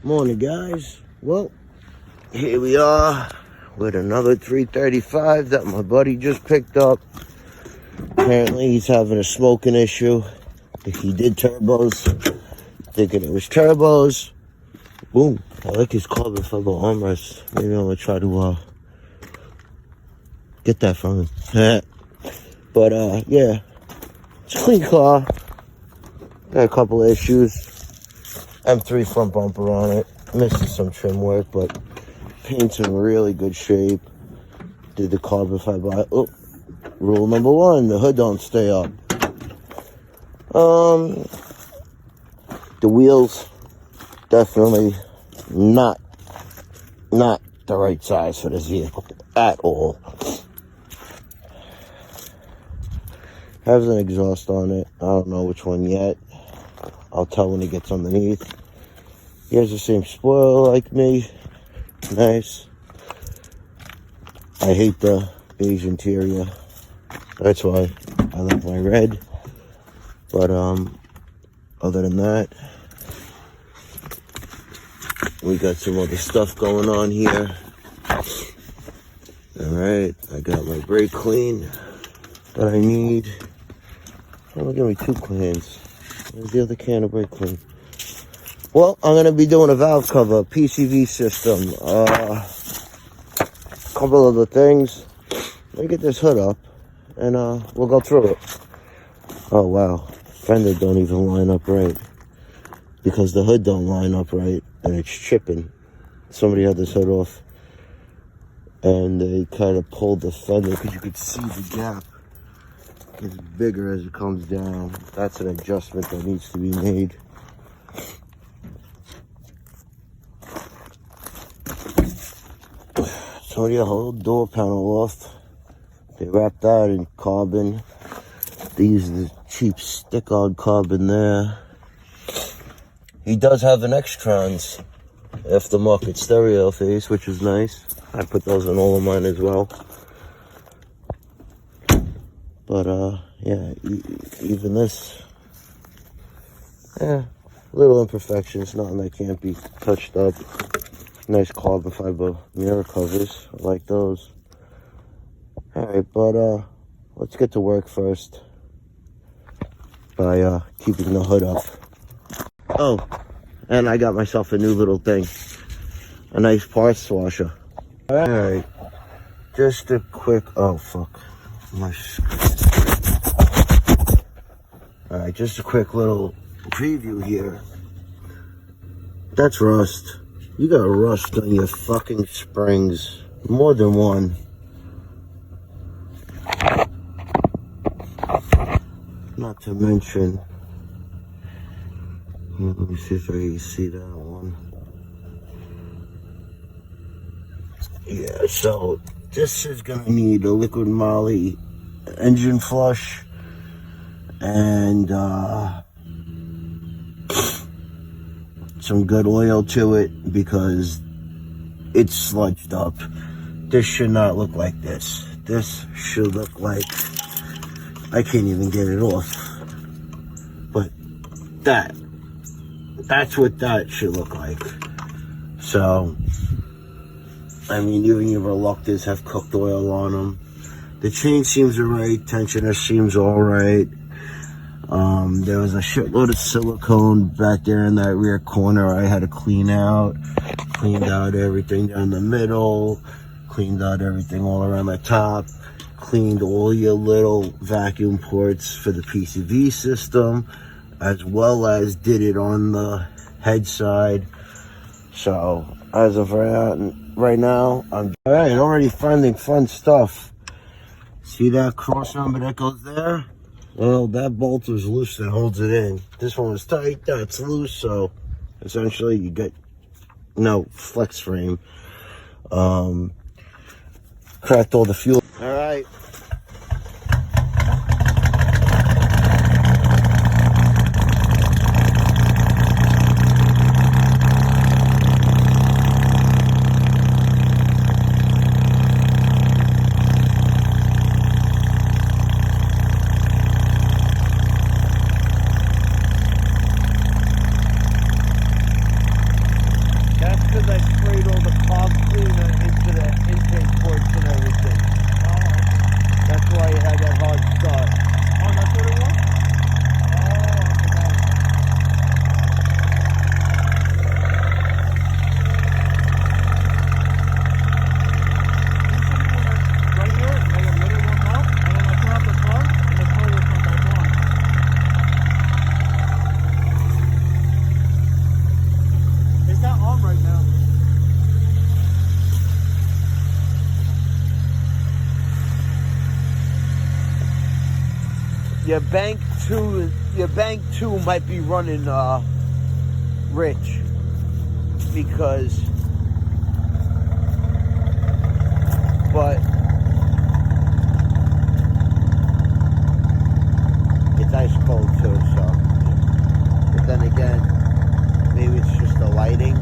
Morning, guys. Well, here we are with another 335 that my buddy just picked up. Apparently he's having a smoking issue. He did turbos, thinking it was turbos. Boom. I like his carbon fiber armrest. Maybe I'm gonna try to get that from him. But yeah, it's a clean car. Got a couple of issues. M3 front bumper on it. Missing some trim work, but paint's in really good shape. Did the carbon fiber. Oh, rule number one: the hood don't stay up. The wheels definitely not the right size for this vehicle at all. Has an exhaust on it. I don't know which one yet. I'll tell when he gets underneath. He has the same spoiler like me. Nice. I hate the beige interior. That's why I like my red. But other than that, we got some other stuff going on here. Alright, I got my brake clean that I need. Oh, give me 2 cans. Where's the other can of brake clean? Well, I'm gonna be doing a valve cover, PCV system, couple other things. Let me get this hood up and we'll go through it. Oh wow, fender don't even line up right because the hood don't line up right and it's chipping. Somebody had this hood off and they kind of pulled the fender because you could see the gap gets bigger as it comes down. That's an adjustment that needs to be made. Somebody had a whole door panel off. They wrapped that in carbon. They used the cheap stick-on carbon there. He does have an Extrons aftermarket stereo face, which is nice. I put those in all of mine as well. But yeah, even this, little imperfections, nothing that can't be touched up. Nice carbon fiber mirror covers, I like those. Alright, but let's get to work first by keeping the hood up. Oh, and I got myself a new little thing, a nice parts washer. Alright, just a quick, oh fuck, alright, just a quick little preview here. That's rust. You got rust on your fucking springs. More than one. Not to mention, let me see if I can see that one. Yeah, so this is gonna need a liquid moly engine flush and some good oil to it because it's sludged up. This should not look like this. This should look like I can't even get it off. But that's what that should look like. So I mean, even your reluctors have cooked oil on them. The chain seems alright, tensioner seems alright. There was a shitload of silicone back there in that rear corner I had to clean out. Cleaned out everything down the middle. Cleaned out everything all around the top. Cleaned all your little vacuum ports for the PCV system, as well as did it on the head side. So, as of right now, I'm alright, already finding fun stuff. See that cross member that goes there? Well, that bolt is loose that holds it in. This one was tight, that's loose, so essentially you get no flex frame. Cracked all the fuel. Alright. because I sprayed all the fog cleaner into the intake ports and everything. That's why it had that hard start. Oh, that's what it was? Right here, like a little one up, and then I turn off the car, and the car will come back on. It's not on right now. Your bank two might be running rich because, but it's ice cold too. So, but then again, maybe it's just the lighting.